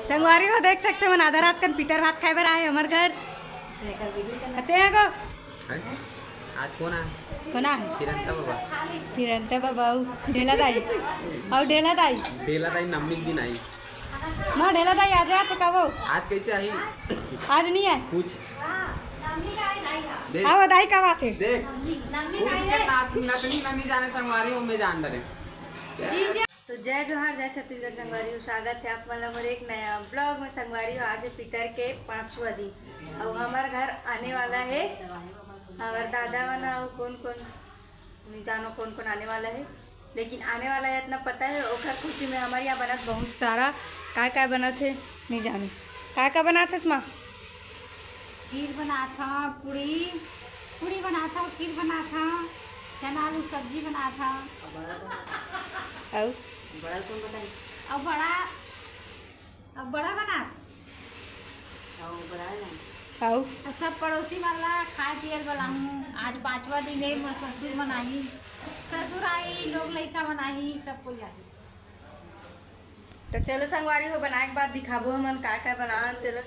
संगवारी हो देख सकते हो आधा रात कन पीटर भात खाए बर आए हमार घर आते हैं को आज कौन है? कोना है फिरंता बाबा ढेला दाई और ढेला दाई नम्मी दिन आई। ना ढेला दाई आ जा तो कबो आज कैसे आई? आज नहीं है पूछ देख आओ दाई कब आते देख पूछ के नातनी नानी जाने संगवारी हो में जान डरे। तो जय जोहार जय छत्तीसगढ़ संगवारी हो, स्वागत है आप मतलब एक नया ब्लॉग में। संगवारी हो आज है पितर के 5वां दिन और हमारे घर आने वाला है हमारे दादा वाला हो कौन कौन नहीं जानो कौन कौन आने वाला है, लेकिन आने वाला है इतना पता है। और खुशी में हमारे यहाँ बना बहुत सारा काय बना थे नहीं जानो काय बना था इसमें खीर बना था, पूड़ी बना था, खीर बना था, चना आलू सब्जी बना था और बड़ा बना था और सब पड़ोसी वाला खाए पियल वाला हूँ। आज 5वां दिन है, मोर ससुर बनाही, ससुर आई, लोग लड़का बनाही, सब कोई आई। तो चलो संगवारी हो बनाए के बाद दिखाबो हमन काय बना तेरा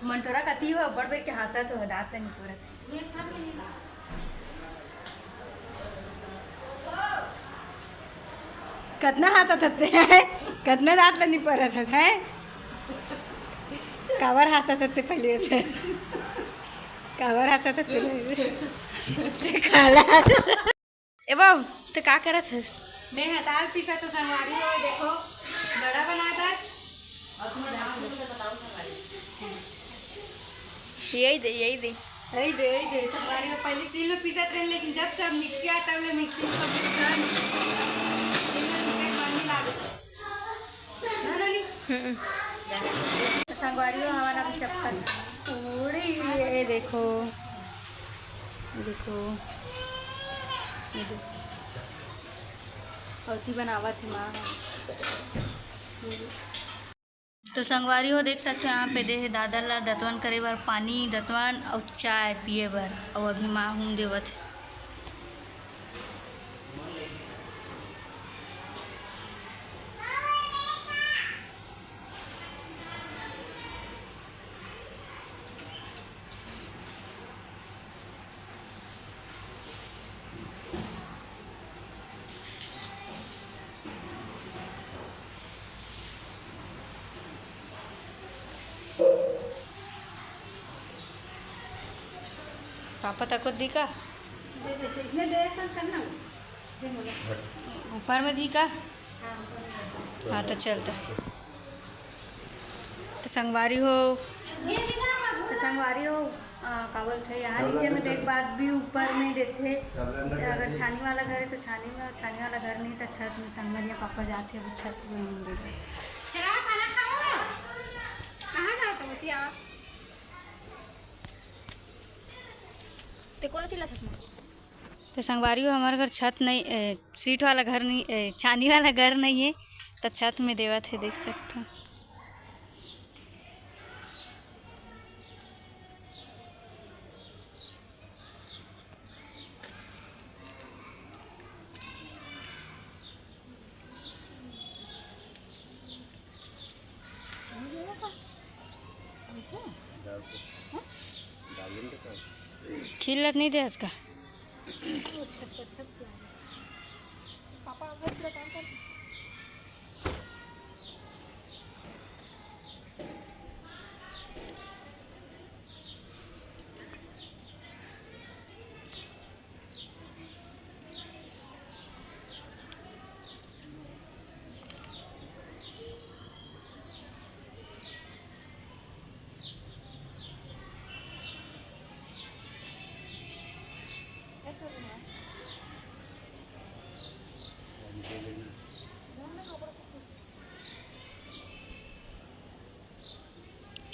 मन तोरा कती हो बड़ बेर के हंसत हो दांत नहीं पूरत कितना हंसत होते हैं कितना दांत नहीं परत है कावर हंसत होते पहले से कावर हंसत होते खाला ए बाबू तो का करत है मैं दाल पीसा तो संगवारी हो देखो बड़ा बनाता यही दे संगवारी हो पहले सील में पीसत रहे, लेकिन जब सब मिक्सी आता है मिक्सी संगवारी हो हमारा भी चप्पल थोड़ी ये देखो औती बनावा थे माँ। तो संगवारी हो देख सकते हो यहाँ पे दे दादा ला दतवन करे बर पानी दतवन और चाय पिए बर, और अभी माँ हूँ देवत है। पापा तक दी का ऊपर में दी का हाँ तो चलता तो संगवारी हो का बोलते यहाँ नीचे में तो एक बात भी ऊपर में देते अगर छानी वाला घर है तो छानी में, और छानी वाला घर नहीं तो छत में। हमारे यहाँ पापा जाते हैं छत में कहाँ जाओ तो कौन चिल्ला था? तो संगवारी हो हमारे घर छत नहीं सीट वाला घर नहीं छानी वाला घर नहीं है तो छत में देवत है देख सकते हो। खिलत नहीं थे इसका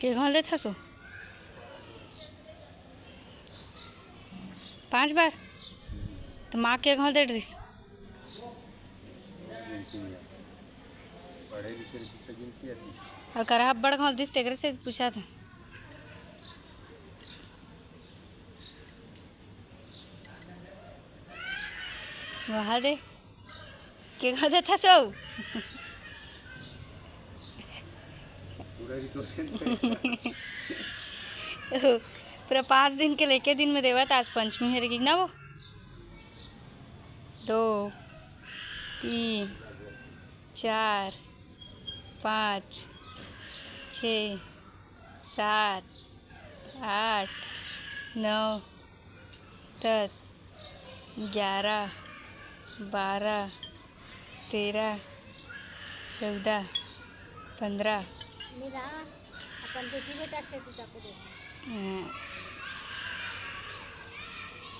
के घाल देता सो 5 बार तो माँ के घाल दे ड्रिस और करा बड़ घाल दिस तेरे से पूछा था वहाँ दे के घाल देता सो पूरा 5 दिन के लेके दिन में देवत आज पंचमी है कि ना वो 2 3 4 5 6 7 8 9 10 11 12 13 14 15 मेरा अपन बेटी बेटा से तक दे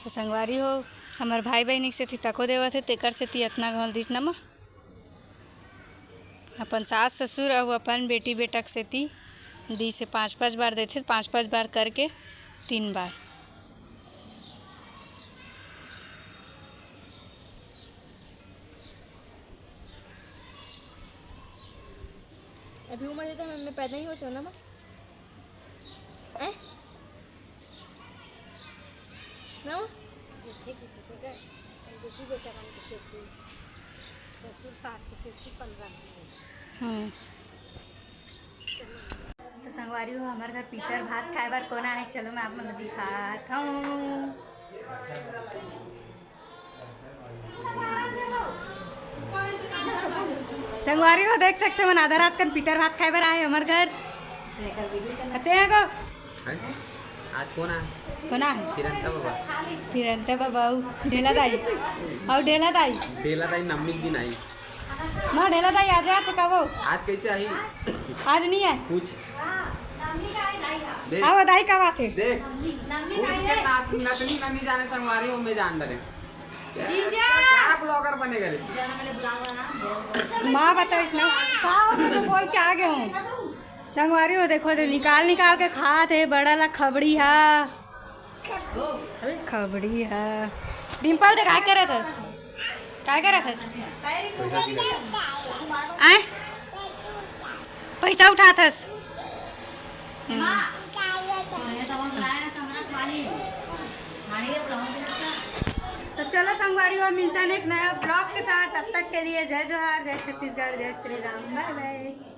तो संगवारी हो हमार भाई बहन से थी तको देवत है तेकर से ती इतना घल दिस नमा अपन सास ससुर और अपन बेटी बेटक से ती दी से 5-5 बार देते 5-5 बार करके 3 बार। अभी उम्र देता मैं पैदा ही होती हूँ ना ना बेटी बेटा का ससुर सास के से 15 तो संगवारी हो हमारे घर पीतर भात खाए बार कोना है चलो मैं आप मन दिखाता हूँ। संगवारी हो देख सकते हो आधा रात कर पीतर भात खाए बार आए हमारे घर आते हैं को आज कौन है कोना है फिरंता बाबा ढेला दाई और ढेला दाई नम्मी दिन आई माँ ढेला दाई आज आते कब आज कैसे आई आज नहीं है पूछ हाँ बधाई कब आते देख खुद के नकली ननी जाने संगवारी हूँ मैं जान डरे क्या ब्लॉगर बनेगा रे माँ बताओ इसमें तो बोल के आगे हूँ संगवारी हो देखो दे निकाल के खाते बड़ा ला खबड़ी है डिम्पल दे काय करे थस आए पैसा उठा थस तो चलो संगवारी और मिलता है एक नया ब्लॉग के साथ। तब तक के लिए जय जोहार, जय छत्तीसगढ़, जय श्री राम, बाय बाय।